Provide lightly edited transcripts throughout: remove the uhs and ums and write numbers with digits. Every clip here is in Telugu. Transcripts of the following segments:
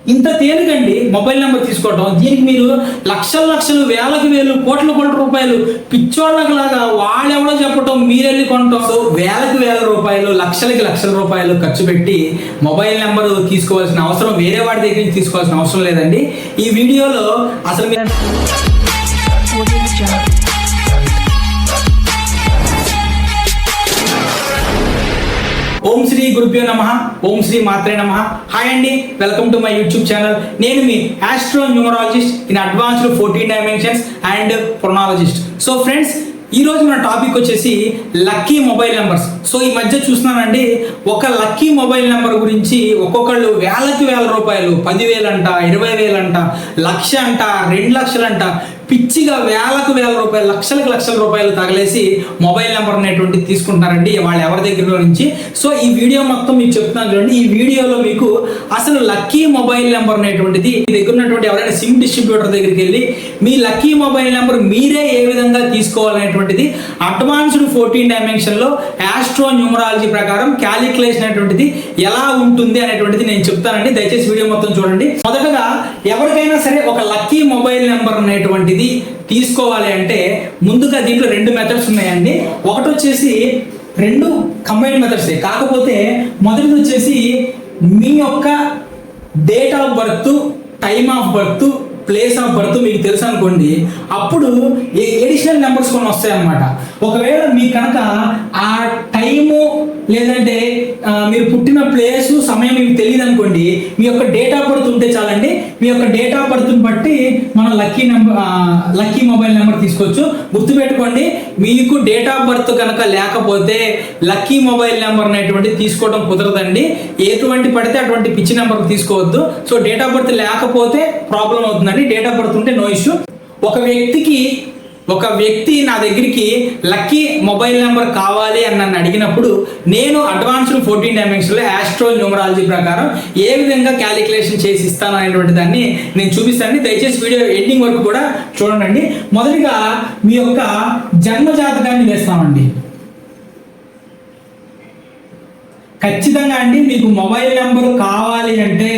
ఇంత తేలికండి మొబైల్ నెంబర్ తీసుకోవడం. దీనికి మీరు లక్షల లక్షలు, వేలకు వేలు, కోట్ల కోట్ల రూపాయలు పిచ్చోళ్ళకి లాగా వాళ్ళెవడో చెప్పటం, మీరెళ్ళి కొనటం. సో వేలకు వేల రూపాయలు, లక్షలకి లక్షల రూపాయలు ఖర్చు పెట్టి మొబైల్ నెంబర్ తీసుకోవాల్సిన అవసరం వేరే వాడి దగ్గర నుంచి తీసుకోవాల్సిన అవసరం లేదండి. ఈ వీడియోలో అసలు ఓం శ్రీ గురుభ్యో నమః, ఓం శ్రీ మాత్రే నమః. హాయ్ అండి, welcome to my YouTube channel. నేను మీ astro numerologist in advanced 14 dimensions and phrenologist. So friends, ఈ రోజు మన టాపిక్ వచ్చేసి లక్కీ మొబైల్ నెంబర్స్. సో ఈ మధ్య చూస్తున్నానండి, ఒక లక్కీ మొబైల్ నెంబర్ గురించి ఒక్కొక్కళ్ళు వేలకి వేల రూపాయలు, 10,000 అంట, 20,000 అంట, లక్ష అంట, 2 లక్షలు అంట, పిచ్చిగా వేలకు వేల రూపాయలు, లక్షలకు లక్షల రూపాయలు తగలేసి మొబైల్ నెంబర్ అనేటువంటిది తీసుకుంటారండి వాళ్ళు ఎవరి దగ్గర నుంచి. సో ఈ వీడియో మొత్తం మీకు చెప్తున్నాను చూడండి. ఈ వీడియోలో మీకు అసలు లక్కీ మొబైల్ నెంబర్ అనేటువంటిది మీ దగ్గర ఉన్నటువంటి ఎవరైనా సిమ్ డిస్ట్రిబ్యూటర్ దగ్గరికి వెళ్ళి మీ లక్కీ మొబైల్ నెంబర్ మీరే ఏ విధంగా తీసుకోవాలనేటువంటిది అడ్వాన్స్డ్ 14 డైమెన్షన్లో ఆస్ట్రో న్యూమరాలజీ ప్రకారం క్యాలిక్యులేషన్ అనేటువంటిది ఎలా ఉంటుంది అనేటువంటిది నేను చెప్తానండి. దయచేసి వీడియో మొత్తం చూడండి. మొదటగా ఎవరికైనా సరే ఒక లక్కీ మొబైల్ నెంబర్ అనేటువంటిది తీసుకోవాలి అంటే ముందుగా దీంట్లో 2 మెథడ్స్ ఉన్నాయండి. ఒకటి వచ్చేసి 2 కంబైన్డ్ మెథడ్స్. కాకపోతే మొదటిది వచ్చేసి మీ యొక్క date of birth, time of birth, place of birth మీకు తెలుసు అనుకోండి, అప్పుడు ఎడిషనల్ నెంబర్స్ కొన్ని వస్తాయి అన్నమాట. ఒకవేళ మీకు కనుక ఆ టైము లేదంటే మీరు పుట్టిన ప్లేసు, సమయం మీకు తెలియదు అనుకోండి, మీ యొక్క డేట్ ఆఫ్ బర్త్ ఉంటే చాలండి. మీ యొక్క డేట్ ఆఫ్ బర్త్ని బట్టి మనం లక్కీ మొబైల్ నెంబర్ తీసుకోవచ్చు. గుర్తుపెట్టుకోండి, మీకు డేట్ ఆఫ్ బర్త్ కనుక లేకపోతే లక్కీ మొబైల్ నెంబర్ అనేటువంటిది తీసుకోవడం కుదరదండి. ఎటువంటి పడితే అటువంటి పిచ్చి నెంబర్ తీసుకోవద్దు. సో డేట్ ఆఫ్ బర్త్ లేకపోతే ప్రాబ్లం అవుతుందండి. డేట్ ఆఫ్ బర్త్ ఉంటే నో ఇష్యూ. ఒక వ్యక్తి నా దగ్గరికి లక్కీ మొబైల్ నెంబర్ కావాలి అని నన్ను అడిగినప్పుడు నేను అడ్వాన్స్డ్ 14 డైమెన్షన్లో ఆస్ట్రో న్యూమరాలజీ ప్రకారం ఏ విధంగా క్యాలిక్యులేషన్ చేసి ఇస్తాను అనేటువంటి దాన్ని నేను చూపిస్తాను. దయచేసి వీడియో ఎండింగ్ వరకు కూడా చూడండి. మొదటిగా మీ యొక్క జన్మ జాతకాన్ని వేస్తామండి. ఖచ్చితంగా అండి, మీకు మొబైల్ నెంబర్ కావాలి అంటే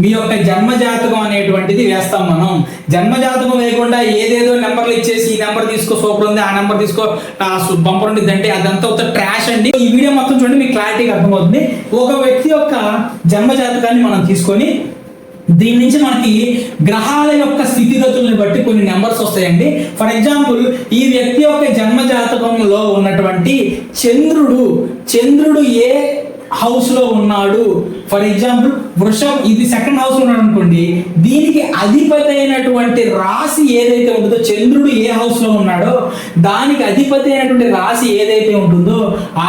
మీ యొక్క జన్మ జాతకం అనేటువంటిది వేస్తాం మనం. జన్మ జాతకం వేయకుండా ఏదేదో నెంబర్లు ఇచ్చేసి ఈ నెంబర్ తీసుకో సూపర్ ఉంది, ఆ నెంబర్ తీసుకో బంపర్ ఉంటుంది అంటే అదంతా ఒక ట్రాష్ అండి. ఈ వీడియో మొత్తం చూడండి, మీకు క్లారిటీగా అర్థమవుతుంది. ఒక వ్యక్తి యొక్క జన్మ జాతకాన్ని మనం తీసుకొని దీని నుంచి మనకి గ్రహాల యొక్క స్థితిగతులను బట్టి కొన్ని నెంబర్స్ వస్తాయండి. ఫర్ ఎగ్జాంపుల్, ఈ వ్యక్తి యొక్క జన్మ జాతకంలో ఉన్నటువంటి చంద్రుడు ఏ హౌస్ లో ఉన్నాడు, ఫర్ ఎగ్జాంపుల్ వృషభం, ఇది 2nd హౌస్ లో ఉన్నాడు అనుకోండి, దీనికి అధిపతి అయినటువంటి రాశి ఏదైతే ఉంటుందో, చంద్రుడు ఏ హౌస్ లో ఉన్నాడో దానికి అధిపతి అయినటువంటి రాశి ఏదైతే ఉంటుందో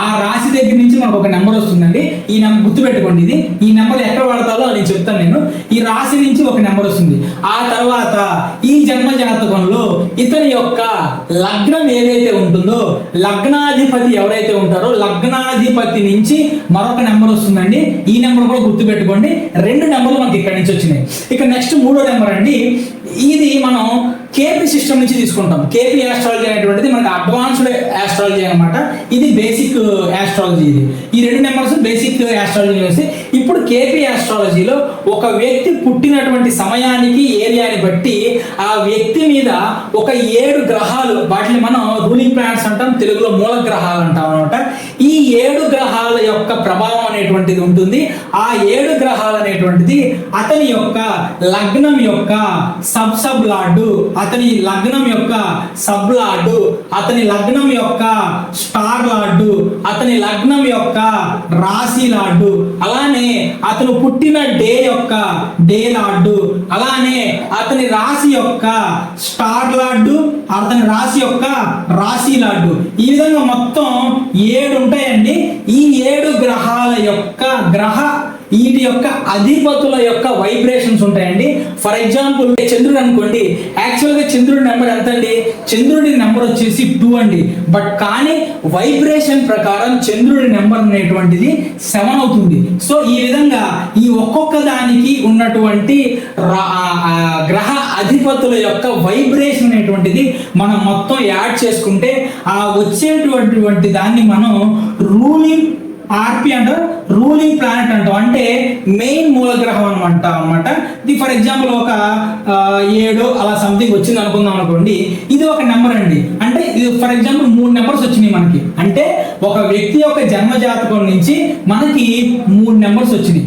ఆ రాశి దగ్గర నుంచి మనకు ఒక నెంబర్ వస్తుందండి. ఈ నెంబర్ గుర్తుపెట్టుకోండి, ఈ నెంబర్ ఎక్కడ వాడతాలో నేను చెప్తాను. నేను ఈ రాశి నుంచి ఒక నెంబర్ వస్తుంది. ఆ తర్వాత ఈ జన్మ జాతకంలో ఇతని యొక్క లగ్నం ఏదైతే ఉంటుందో, లగ్నాధిపతి ఎవరైతే ఉంటారో లగ్నాధిపతి నుంచి మరొక నెంబర్ వస్తుందండి. ఈ నెంబర్ కూడా గుర్తుపెట్టుకోండి. 2 నెంబర్లు మనకి ఇక్కడ నుంచి వచ్చినాయి. ఇక నెక్స్ట్ 3వ నెంబర్ అండి. ఇది మనం కేపీ సిస్టమ్ నుంచి తీసుకుంటాం. కేపీ ఆస్ట్రాలజీ అనేటువంటిది మనకి అడ్వాన్స్డ్ ఆస్ట్రాలజీ అనమాట. ఇది బేసిక్ ఆస్ట్రాలజీ. ఈ 2 నెంబర్స్ బేసిక్ ఆస్ట్రాలజీ వేసి ఇప్పుడు కేపీ ఆస్ట్రాలజీలో ఒక వ్యక్తి పుట్టినటువంటి సమయానికి, ఏరియాని బట్టి ఆ వ్యక్తి మీద ఒక 7 గ్రహాలు, వాటిని మనం రూలింగ్ ప్లానెట్స్ అంటాం, తెలుగులో మూల గ్రహాలు అంటాం అనమాట. ఈ 7 గ్రహాల యొక్క ప్రభావం అనేటువంటిది ఉంటుంది. ఆ 7 గ్రహాలు అనేటువంటిది అతని యొక్క లగ్నం యొక్క సబ్ లార్డు, అతని లగ్నం యొక్క సబ్ లార్డు, అతని లగ్నం యొక్క స్టార్ లార్డు, అతని లగ్నం యొక్క రాశి లార్డు, అలానే అతను పుట్టిన డే యొక్క డే లార్డు, అలానే అతని రాశి యొక్క స్టార్ లార్డు, అతని రాశి యొక్క రాశి లార్డు. ఈ విధంగా మొత్తం 7 ఉంటాయండి. ఈ 7 గ్రహాల యొక్క వీటి యొక్క అధిపతుల యొక్క వైబ్రేషన్స్ ఉంటాయండి. ఫర్ ఎగ్జాంపుల్ చంద్రుడు అనుకోండి, యాక్చువల్గా చంద్రుడి నెంబర్ ఎంత అండి? చంద్రుడి నెంబర్ వచ్చేసి 2 అండి. బట్ కానీ వైబ్రేషన్ ప్రకారం చంద్రుడి నెంబర్ అనేటువంటిది 7 అవుతుంది. సో ఈ విధంగా ఈ ఒక్కొక్క దానికి ఉన్నటువంటి గ్రహ అధిపతుల యొక్క వైబ్రేషన్ అనేటువంటిది మనం మొత్తం యాడ్ చేసుకుంటే ఆ వచ్చేటువంటి దాన్ని మనం రూలింగ్ ఆర్పి అంటే రూలింగ్ ప్లానెట్ అంటాం, అంటే మెయిన్ మూల గ్రహం అనమాట. ఇది ఫర్ ఎగ్జాంపుల్ ఒక 7 అలా సంథింగ్ వచ్చింది అనుకుందాం అనుకోండి. ఇది ఒక నెంబర్ అండి, అంటే ఇది ఫర్ ఎగ్జాంపుల్ 3 నెంబర్స్ వచ్చినాయి మనకి, అంటే ఒక వ్యక్తి యొక్క జన్మ జాతకం నుంచి మనకి 3 నెంబర్స్ వచ్చినాయి.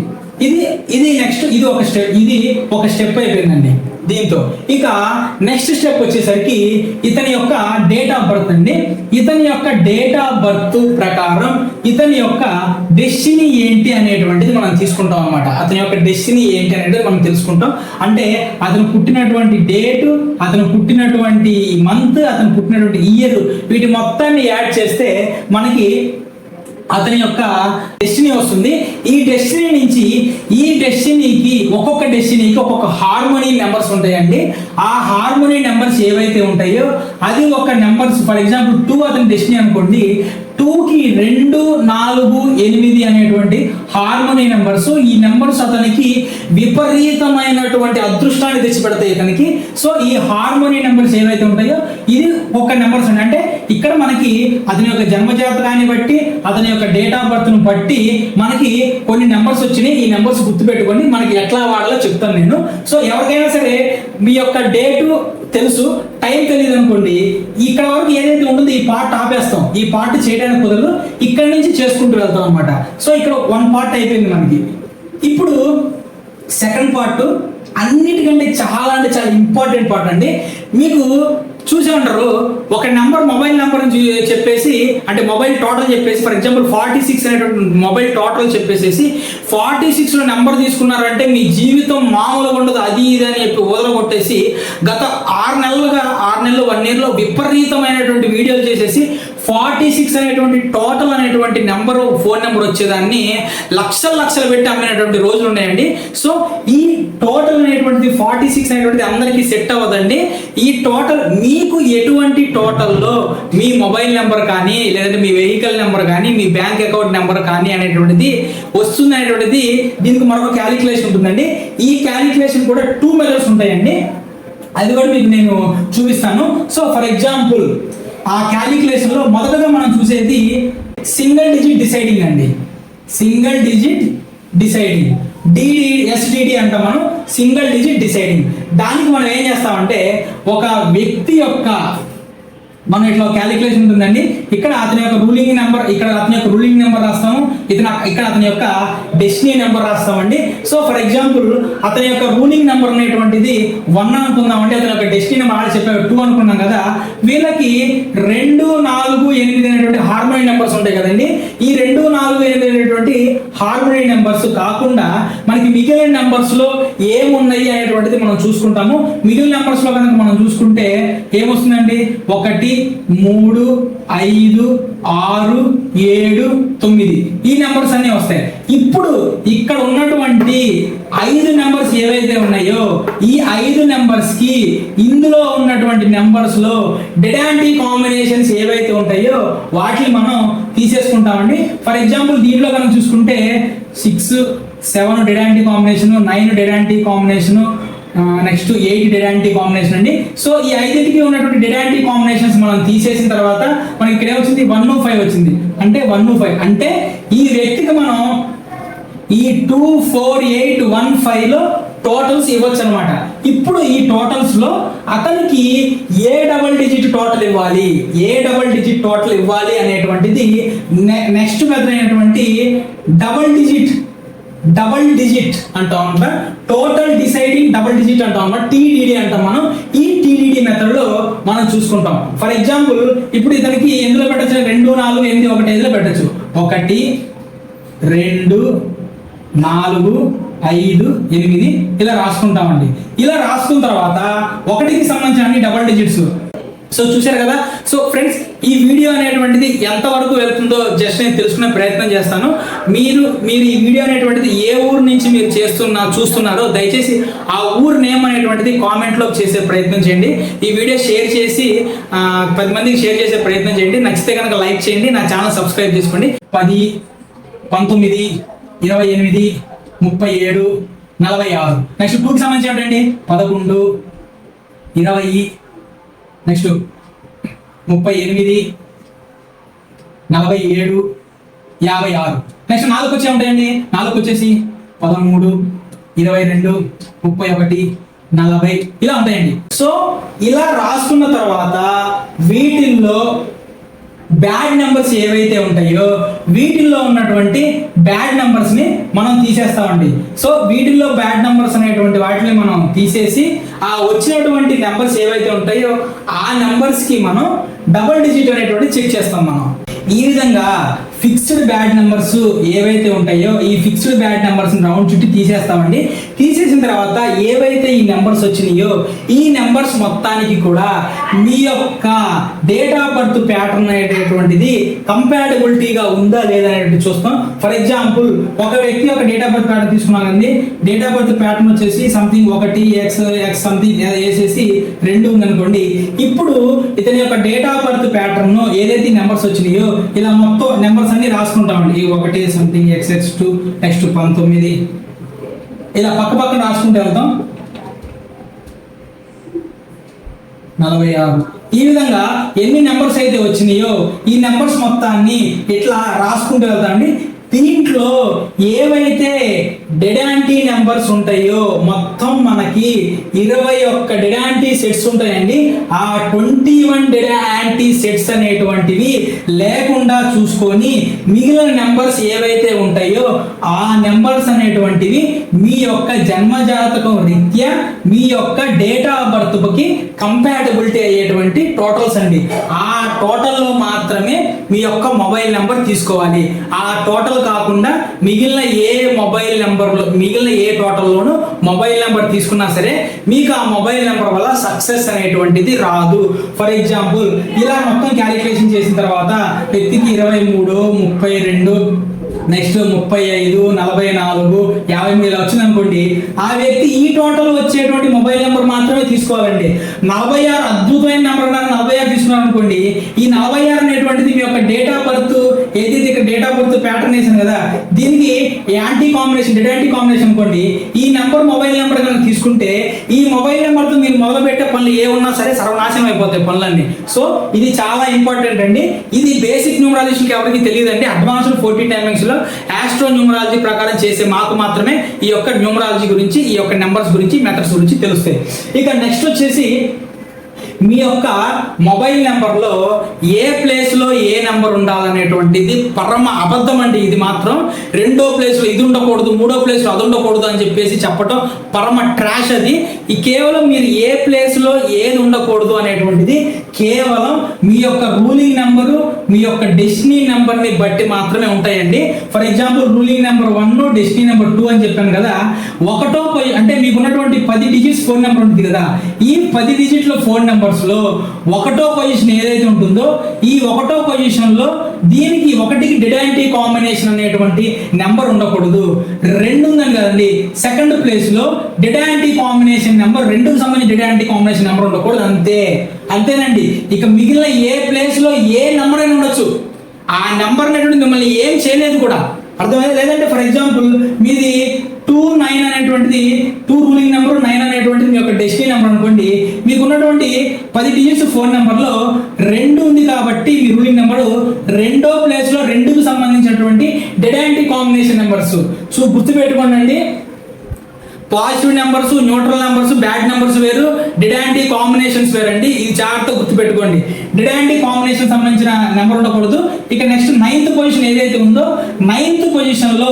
ఇది నెక్స్ట్ ఇది ఒక స్టెప్ అయిపోయిందండి. దీంతో ఇక నెక్స్ట్ స్టెప్ వచ్చేసరికి ఇతని యొక్క డేట్ ఆఫ్ బర్త్ అండి. ఇతని యొక్క డేట్ ఆఫ్ బర్త్ ప్రకారం ఇతని యొక్క డెస్టినీ ఏంటి అనేటువంటిది మనం తీసుకుంటాం అనమాట. అతని యొక్క డెస్టినీ ఏంటి అనేది మనం తెలుసుకుంటాం. అంటే అతను పుట్టినటువంటి డేటు, అతను పుట్టినటువంటి మంత్, అతను పుట్టినటువంటి ఇయర్, వీటి మొత్తాన్ని యాడ్ చేస్తే మనకి అతని యొక్క డెస్టినీ వస్తుంది. ఈ డెస్టినీ నుంచి ఈ డెస్టినీకి ఒక్కొక్క హార్మోనీ నెంబర్స్ ఉంటాయండి. ఆ హార్మోనీ నెంబర్స్ ఏవైతే ఉంటాయో అది ఒక నెంబర్స్, ఫర్ ఎగ్జాంపుల్ 2 అతని డెస్టినీ అనుకోండి. 2కి 2, 4, 8 అనేటువంటి హార్మోనీ నెంబర్స్. ఈ నెంబర్స్ అతనికి విపరీతమైనటువంటి అదృష్టాన్ని తెచ్చిపెడతాయి ఇతనికి. సో ఈ హార్మోనీ నెంబర్స్ ఏవైతే ఉంటాయో ఇది ఒక నెంబర్స్ అండి. అంటే ఇక్కడ మనకి అతని యొక్క జన్మజాతకాన్ని బట్టి, అతని యొక్క డేట్ ఆఫ్ బర్త్ ను బట్టి మనకి కొన్ని నెంబర్స్ వచ్చినాయి. ఈ నెంబర్స్ గుర్తుపెట్టుకొని మనకి ఎట్లా వాడాలో చెప్తాను నేను. సో ఎవరికైనా సరే మీ యొక్క డేటు తెలుసు, టైం తెలియదు అనుకోండి, ఇక్కడ వరకు ఏదైతే ఉంటుందో ఈ పార్ట్ ఆపేస్తాం. ఈ పార్ట్ చేయడానికి కుదరదు, ఇక్కడ నుంచి చేసుకుంటూ వెళ్తాం అనమాట. సో ఇక్కడ 1 పార్ట్ అయిపోయింది మనకి. ఇప్పుడు సెకండ్ పార్ట్ అన్నిటికంటే చాలా అంటే చాలా ఇంపార్టెంట్ పార్ట్ అండి. మీకు చూసే ఉంటారు, ఒక నెంబర్ మొబైల్ నెంబర్ చెప్పేసి, అంటే మొబైల్ టోటల్ చెప్పేసి, ఫర్ ఎగ్జాంపుల్ 46 అనేటువంటి మొబైల్ టోటల్ చెప్పేసి 46లో నెంబర్ తీసుకున్నారంటే మీ జీవితం మామూలుగా ఉండదు, అది ఇది అని చెప్పి వదలగొట్టేసి గత 6 నెలలుగా 1 ఇయర్లో విపరీతమైనటువంటి వీడియోలు చేసేసి 46 అనేటువంటి టోటల్ అనేటువంటి నెంబరు, ఫోన్ నెంబర్ వచ్చేదాన్ని లక్షలు పెట్టి అమ్మినటువంటి రోజులు ఉన్నాయండి. సో ఈ టోటల్ అనేటువంటిది 46 అనేటువంటిది అందరికీ సెట్ అవ్వదండి. ఈ టోటల్ మీకు ఎటువంటి టోటల్లో మీ మొబైల్ నెంబర్ కానీ, లేదంటే మీ వెహికల్ నెంబర్ కానీ, మీ బ్యాంక్ అకౌంట్ నెంబర్ కానీ అనేటువంటిది వస్తుంది అనేటువంటిది దీనికి మరొక క్యాలిక్యులేషన్ ఉంటుందండి. ఈ క్యాలిక్యులేషన్ కూడా 2 మెథడ్స్ ఉంటాయండి. అది కూడా మీకు నేను చూపిస్తాను. సో ఫర్ ఎగ్జాంపుల్ ఆ క్యాలిక్యులేషన్ లో మొదటగా మనం చూసేది సింగిల్ డిజిట్ డిసైడింగ్ అండి. సింగిల్ డిజిట్ డిసైడింగ్, ఎస్డిడి అంటాం మనం, సింగిల్ డిజిట్ డిసైడింగ్. దానికి మనం ఏం చేస్తామంటే ఒక వ్యక్తి యొక్క మనం ఇట్లా క్యాలిక్యులేషన్ ఉంటుందండి. ఇక్కడ అతని యొక్క రూలింగ్ నెంబర్, ఇక్కడ అతని యొక్క రూలింగ్ నెంబర్ రాస్తాము, ఇక్కడ అతని యొక్క డెస్టినీ నెంబర్ రాస్తామండి. సో ఫర్ ఎగ్జాంపుల్ అతని యొక్క రూలింగ్ నెంబర్ అనేటువంటిది 1 అనుకుందామండి, అతని యొక్క డెస్టినీ నెంబర్ ఆల్రెడీ చెప్పారు 2 అనుకున్నాం కదా. వీళ్ళకి 2, 4, 8 అనేటువంటి హార్మోనీ నెంబర్స్ ఉంటాయి కదండి. ఈ 2, 4, 8 అనేటువంటి హార్మోనీ నెంబర్స్ కాకుండా మనకి మిగిలిన నెంబర్స్ లో ఏమున్నాయి అనేటువంటిది మనం చూసుకుంటాము. మిగిలిన నెంబర్స్ లో కనుక మనం చూసుకుంటే ఏమొస్తుందండి, 1, 3, 5, 6, 7, 9 ఈ నెంబర్స్ అన్ని వస్తాయి. ఇప్పుడు ఇక్కడ ఉన్నటువంటి 5 నెంబర్స్ ఏవైతే ఉన్నాయో ఈ 5 నెంబర్స్ కి ఇందులో ఉన్నటువంటి నెంబర్స్ లో డెడాంటీ కాంబినేషన్స్ ఏవైతే ఉంటాయో వాటిని మనం తీసేసుకుంటామండి. ఫర్ ఎగ్జాంపుల్ దీంట్లో కనుక చూసుకుంటే 6, 7 డెడాంటీ కాంబినేషన్, 9 డెడాంటీ కాంబినేషన్, నెక్స్ట్ 8 డెడాంటీ కాంబినేషన్ అండి. సో ఈ 5కి ఉన్నటువంటి డెడాంటీ కాంబినేషన్స్ మనం తీసేసిన తర్వాత మనకి ఇక్కడ వచ్చింది 1, 5 వచ్చింది. అంటే 1, 5 అంటే ఈ వ్యక్తికి మనం ఈ 2, 4, 8, 1, 5 లో టోటల్స్ ఇవ్వచ్చు అనమాట. ఇప్పుడు ఈ టోటల్స్ లో అతనికి ఏ డబుల్ డిజిట్ టోటల్ ఇవ్వాలి అనేటువంటిది నెక్స్ట్ మెథడ్ అయినటువంటి డబుల్ డిజిట్ అంటాం అనమాట. టోటల్ డిసైడింగ్ డబుల్ డిజిట్ అంటాం అనమాట, టీడీడీ అంటాం మనం. ఈ టీడీడీ మెథడ్ లో మనం చూసుకుంటాం. ఫర్ ఎగ్జాంపుల్ ఇప్పుడు ఇతనికి ఎందులో పెట్టచ్చు, 2, 4, 8, 1, 5లో పెట్టచ్చు. 1, 2, 4, 5, 8 ఇలా రాసుకుంటామండి. ఇలా రాసుకున్న తర్వాత 1కి సంబంధించిన అన్ని డబుల్ డిజిట్స్. సో చూశారు కదా. సో ఫ్రెండ్స్ ఈ వీడియో అనేటువంటిది ఎంతవరకు వెళ్తుందో జస్ట్ నేను తెలుసుకునే ప్రయత్నం చేస్తాను. మీరు ఈ వీడియో అనేటువంటిది ఏ ఊరు నుంచి మీరు చూస్తున్నారో దయచేసి ఆ ఊరు నేమ్ అనేటువంటిది కామెంట్లో చేసే ప్రయత్నం చేయండి. ఈ వీడియో షేర్ చేసి 10 మందికి షేర్ చేసే ప్రయత్నం చేయండి. నచ్చితే కనుక లైక్ చేయండి, నా ఛానల్ సబ్స్క్రైబ్ చేసుకోండి. 10, 19, 28, 37, 46. నెక్స్ట్ 2కి సంబంధించి ఏంటండి 11, 20, నెక్స్ట్ 38, 47, 56. నెక్స్ట్ 4 వచ్చే ఉంటాయండి. 4 వచ్చేసి 13, 22, 31, 40 ఇలా ఉంటాయండి. సో ఇలా రాసుకున్న తర్వాత వీటిల్లో బ్యాడ్ నెంబర్స్ ఏవైతే ఉంటాయో వీటిల్లో ఉన్నటువంటి బ్యాడ్ నెంబర్స్ ని మనం తీసేస్తామండి. సో వీటిల్లో బ్యాడ్ నెంబర్స్ అనేటువంటి వాటిని మనం తీసేసి ఆ వచ్చినటువంటి నెంబర్స్ ఏవైతే ఉంటాయో ఆ నెంబర్స్ కి మనం డబుల్ డిజిట్ అనేటువంటి చెక్ చేస్తాం మనం. ఈ విధంగా ఫిక్స్డ్ బ్యాడ్ నెంబర్స్ ఏవైతే ఉంటాయో ఈ ఫిక్స్డ్ బ్యాడ్ నెంబర్స్ రౌండ్ చుట్టి తీసేస్తామండి. తీసేసిన తర్వాత ఏవైతే ఈ నెంబర్స్ వచ్చినాయో ఈ నెంబర్స్ మొత్తానికి కూడా మీ యొక్క డేట్ ఆఫ్ బర్త్ ప్యాటర్న్ అనేటటువంటిది కంపాటబిలిటీగా ఉందా లేదా అనేది చూస్తాం. ఫర్ ఎగ్జాంపుల్ ఒక వ్యక్తి యొక్క డేట్ ఆఫ్ బర్త్ ప్యాటర్న్ తీసుకున్నానండి. డేట్ ఆఫ్ బర్త్ ప్యాటర్న్ వచ్చేసి సంథింగ్ 1 x సంథింగ్ వేసేసి 2 ఉందనుకోండి. ఇప్పుడు ఇతని యొక్క డేట్ ఆఫ్ బర్త్ ప్యాటర్న్ ఏదైతే నెంబర్స్ వచ్చినాయో ఇలా మొత్తం నెంబర్స్ అన్ని రాసుకుంటామండి. ఈ 1 సంథింగ్ xx2 నెక్స్ట్ 19 ఇలా పక్క పక్కన రాసుకుంటూ వెళ్తాం. 46 ఈ విధంగా ఎన్ని నెంబర్స్ అయితే వచ్చినాయో ఈ నెంబర్స్ మొత్తాన్ని ఇట్లా రాసుకుంటూ వెళ్తామండి. దీంట్లో ఏవైతే డెడాంటీ నెంబర్స్ ఉంటాయో మొత్తం మనకి 21 డెడాంటీ సెట్స్ ఉంటాయండి. ఆ 21 డెడాంటీ సెట్స్ అనేటువంటివి లేకుండా చూసుకొని మిగిలిన నెంబర్స్ ఏవైతే ఉంటాయో ఆ నెంబర్స్ అనేటువంటివి మీ యొక్క జన్మజాతకం రీత్యా మీ యొక్క డేట్ ఆఫ్ బర్త్కి కంపాటబిలిటీ అయ్యేటువంటి టోటల్స్ అండి. ఆ టోటల్లో మాత్రమే మీ యొక్క మొబైల్ నెంబర్ తీసుకోవాలి. ఆ టోటల్ కాకుండా మిగిలిన ఏ మొబైల్ నెంబర్లో మిగిలిన ఏ టోటల్లోనూ మొబైల్ నెంబర్ తీసుకున్నా సరే మీకు ఆ మొబైల్ నెంబర్ వల్ల సక్సెస్ అనేటువంటిది రాదు. ఫర్ ఎగ్జాంపుల్ ఇలా మొత్తం క్యాలిక్యులేషన్ చేసిన తర్వాత వ్యక్తికి 23, 32 నెక్స్ట్ 35, 44, 53 ఇలా వచ్చింది అనుకోండి. ఆ వ్యక్తి ఈ టోటల్ వచ్చేటువంటి మొబైల్ నెంబర్ మాత్రమే తీసుకోవాలండి. 46 అద్భుతమైన నెంబర్ 46 తీసుకున్నారు అనుకోండి. ఈ 46 అనేటువంటిది మీ యొక్క డేట్ ఆఫ్ బర్త్ ఏదైతే ఇక్కడ డేట్ ఆఫ్ బర్త్ ప్యాటర్న్ వేసాను కదా దీనికి యాంటీ కాంబినేషన్ డెడాంటీ కాంబినేషన్ అనుకోండి. ఈ నెంబర్ మొబైల్ నెంబర్ కనుక తీసుకుంటే ఈ మొబైల్ నెంబర్తో మీరు మొదలు పెట్టే పనులు ఏ ఉన్నా సరే సర్వనాశనం అయిపోతాయి పనులన్నీ. సో ఇది చాలా ఇంపార్టెంట్ అండి. ఇది బేసిక్ న్యూమరాలజీకి ఎవరికి తెలియదండి. అడ్వాన్స్డ్ 14 టైమింగ్స్ ఆస్ట్రో న్యూమరాలజీ ప్రకారం చేసే మాకు మాత్రమే ఈ యొక్క న్యూమరాలజీ గురించి ఈ యొక్క నెంబర్స్ గురించి మెథడ్స్ గురించి తెలుస్తాయి. ఇక నెక్స్ట్ వచ్చేసి మీ యొక్క మొబైల్ నెంబర్లో ఏ ప్లేస్లో ఏ నెంబర్ ఉండాలనేటువంటిది పరమ అబద్ధం అండి. ఇది మాత్రం 2వ ప్లేస్లో ఇది ఉండకూడదు 3వ ప్లేస్లో అది ఉండకూడదు అని చెప్పేసి చెప్పడం పరమ ట్రాష్ అది. ఈ కేవలం మీరు ఏ ప్లేస్లో ఏది ఉండకూడదు అనేటువంటిది కేవలం మీ యొక్క రూలింగ్ నెంబరు మీ యొక్క డెస్టినీ నెంబర్ని బట్టి మాత్రమే ఉంటాయండి. For example ruling number 1 destiny number 2 అని చెప్పాను కదా. అంటే మీకు ఉన్నటువంటి 10 డిజిట్స్ ఫోన్ నెంబర్ ఉంటుంది కదా. ఈ 10 డిజిట్ల ఫోన్ నెంబర్స్లో 1వ పొజిషన్ ఏదైతే ఉంటుందో ఈ 1వ పొజిషన్లో దీనికి 1కి డెడాంటీ కాంబినేషన్ అనేటువంటి నెంబర్ ఉండకూడదు. 2 ఉందని కదండి సెకండ్ ప్లేస్లో డెడాంటీ కాంబినేషన్ నెంబర్ 2కి సంబంధించి డెడాంటీ కాంబినేషన్ నెంబర్ ఉండకూడదు. అంతేనండి. ఇక మిగిలిన ఏ ప్లేస్లో ఏ నెంబర్ అయినా ఉండొచ్చు. ఆ నెంబర్ అనేటువంటి మిమ్మల్ని ఏం చేయలేదు కూడా అర్థమైంది. లేదంటే ఫర్ ఎగ్జాంపుల్ మీది 29 అనేటువంటిది 2 రూలింగ్ నెంబర్ 9 అనేటువంటిది మీ యొక్క డెస్టినీ నెంబర్ అనుకోండి. మీకు ఉన్నటువంటి 10 డిజిట్స్ ఫోన్ నెంబర్లో 2 ఉంది కాబట్టి మీ రూలింగ్ నెంబరు 2వ ప్లేస్లో 2కి సంబంధించినటువంటి డెడాంటీ కాంబినేషన్ నెంబర్స్. సో గుర్తుపెట్టుకోండి అండి. Positive numbers neutral numbers bad numbers వేరు డెడాంటీ కాంబినేషన్స్ వేరండి. ఇది జాగ్రత్తగా గుర్తుపెట్టుకోండి. డెడాంటీ కాంబినేషన్ సంబంధించిన నెంబర్ ఉండకూడదు. ఇక నెక్స్ట్ 9th పొజిషన్ ఏదైతే ఉందో 9th పొజిషన్లో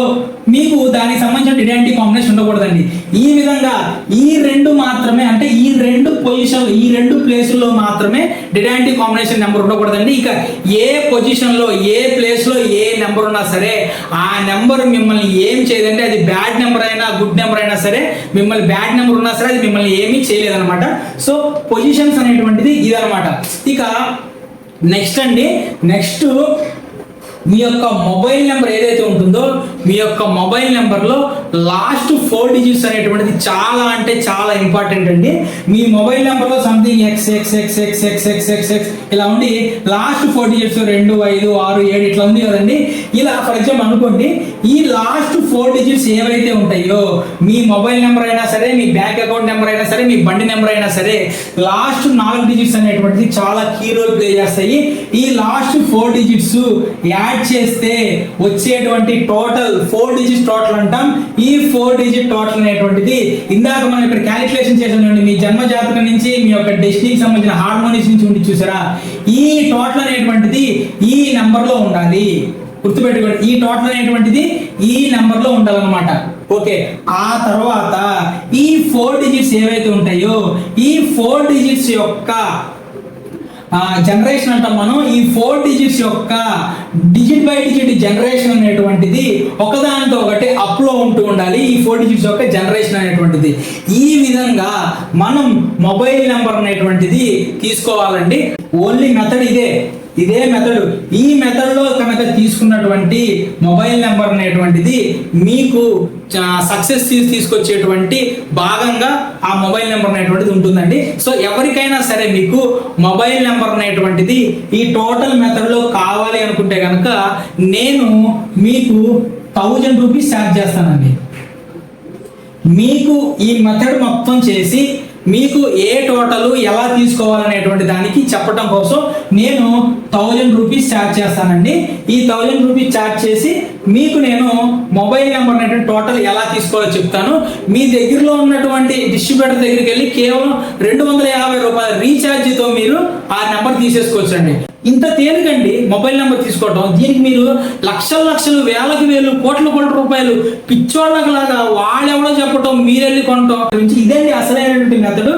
మీకు దానికి సంబంధించిన డెడాంటీ కాంబినేషన్ ఉండకూడదండి. ఈ విధంగా ఈ 2 మాత్రమే అంటే ఈ 2 పొజిషన్ ఈ 2 ప్లేసుల్లో మాత్రమే డెడాంటీ కాంబినేషన్ నెంబర్ ఉండకూడదండి. ఇక ఏ పొజిషన్లో ఏ ప్లేస్లో ఏ నెంబర్ ఉన్నా సరే ఆ నెంబర్ మిమ్మల్ని ఏం చేయదండి. అది బ్యాడ్ నెంబర్ అయినా గుడ్ నెంబర్ అయినా సరే మిమ్మల్ని బ్యాడ్ నెంబర్ ఉన్నా సరే అది మిమ్మల్ని ఏమీ చేయలేదన్నమాట. సో పొజిషన్స్ అనేటువంటిది ఇదనమాట. ఇక నెక్స్ట్ మీ యొక్క మొబైల్ నెంబర్ ఏదైతే ఉంటుందో మీ యొక్క మొబైల్ నెంబర్లో లాస్ట్ 4 డిజిట్స్ అనేటువంటిది చాలా అంటే చాలా ఇంపార్టెంట్ అండి. మీ మొబైల్ నెంబర్లో something X X X X X X X X ఇలా ఉండి లాస్ట్ 4 డిజిట్స్ 2 5 6 7 ఇట్లా ఉంది కదండి. ఇలా ఫర్ ఎగ్జాంపుల్ అనుకోండి, ఈ లాస్ట్ 4 డిజిట్స్ ఏవైతే ఉంటాయో మీ మొబైల్ నెంబర్ అయినా సరే, మీ బ్యాంక్ అకౌంట్ నెంబర్ అయినా సరే, మీ బండి నెంబర్ అయినా సరే, లాస్ట్ 4 డిజిట్స్ అనేటువంటిది చాలా కీ రోల్ ప్లే చేస్తాయి. ఈ లాస్ట్ 4 డిజిట్స్ యాడ్ చేస్తే వచ్చేటువంటి టోటల్ 4 డిజిట్స్ టోటల్ అంటాం. ఈ 4 డిజిట్ టోటల్ అనేటువంటిది ఇందాక మనం ఇక్కడ క్యాలిక్యులేషన్ చేసామండి. మీ జన్మ జాతకం నుంచి మీ యొక్క డెస్టినీకి సంబంధించిన హార్మోనిక్స్ నుంచి ఉండి చూసారా, ఈ టోటల్ అనేటువంటిది ఈ నెంబర్ లో ఉండాలి. గుర్తుపెట్టుకోండి, ఈ టోటల్ అనేటువంటిది ఈ నెంబర్ లో ఉండాలన్నమాట. ఓకే, ఆ తర్వాత ఈ 4 డిజిట్స్ ఏవైతే ఉంటాయో ఈ 4 డిజిట్స్ యొక్క జనరేషన్ అంటాం మనం. ఈ 4 డిజిట్స్ యొక్క డిజిట్ బై డిజిట్ జనరేషన్ అనేటువంటిది ఒకదానితో ఒకటి అప్ లో ఉంటూ ఉండాలి. ఈ 4 డిజిట్స్ యొక్క జనరేషన్ అనేటువంటిది ఈ విధంగా మనం మొబైల్ నెంబర్ అనేటువంటిది తీసుకోవాలండి. ఓన్లీ మెథడ్ ఇదే మెథడ్. ఈ మెథడ్ లో కనుక తీసుకున్నటువంటి మొబైల్ నెంబర్ అనేటువంటిది మీకు సక్సెస్ తీసుకొచ్చేటువంటి భాగంగా ఆ మొబైల్ నెంబర్ అనేటువంటిది ఉంటుందండి. సో ఎవరికైనా సరే మీకు మొబైల్ నెంబర్ అనేటువంటిది ఈ టోటల్ మెథడ్ లో కావాలి అనుకుంటే కనుక నేను మీకు 1000 రూపీస్ ఛార్జ్ చేస్తానండి. మీకు ఈ మెథడ్ మొత్తం చేసి మీకు ఏ టోటల్ ఎలా తీసుకోవాలనేటువంటి దానికి చెప్పడం కోసం నేను 1000 రూపీస్ ఛార్జ్ చేస్తానండి. ఈ 1000 రూపీస్ ఛార్జ్ చేసి మీకు నేను మొబైల్ నెంబర్ అనేటువంటి టోటల్ ఎలా తీసుకోవాలో చెప్తాను. మీ దగ్గరలో ఉన్నటువంటి డిస్ట్రిబ్యూటర్ దగ్గరికి వెళ్ళి కేవలం 250 రూపాయల రీఛార్జ్తో మీరు ఆ నెంబర్ తీసేసుకోవచ్చు అండి. ఇంత తేలికండి మొబైల్ నెంబర్ తీసుకోవటం. దీనికి మీరు లక్షలు వేలకు వేలు కోట్ల రూపాయలు పిచ్చోళ్ళకి లాగా వాళ్ళెవడో చెప్పటం, మీరెళ్ళి కొనటం, ఇదండి అసలైనటువంటి మెథడ్.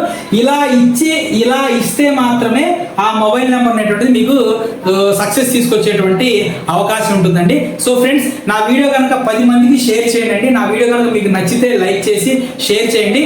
ఇలా ఇస్తే మాత్రమే ఆ మొబైల్ నెంబర్ అనేటువంటిది మీకు సక్సెస్ తీసుకొచ్చేటువంటి అవకాశం ఉంటుందండి. సో ఫ్రెండ్స్, నా వీడియో కనుక 10 మందికి షేర్ చేయండి. నా వీడియో కనుక మీకు నచ్చితే లైక్ చేసి షేర్ చేయండి.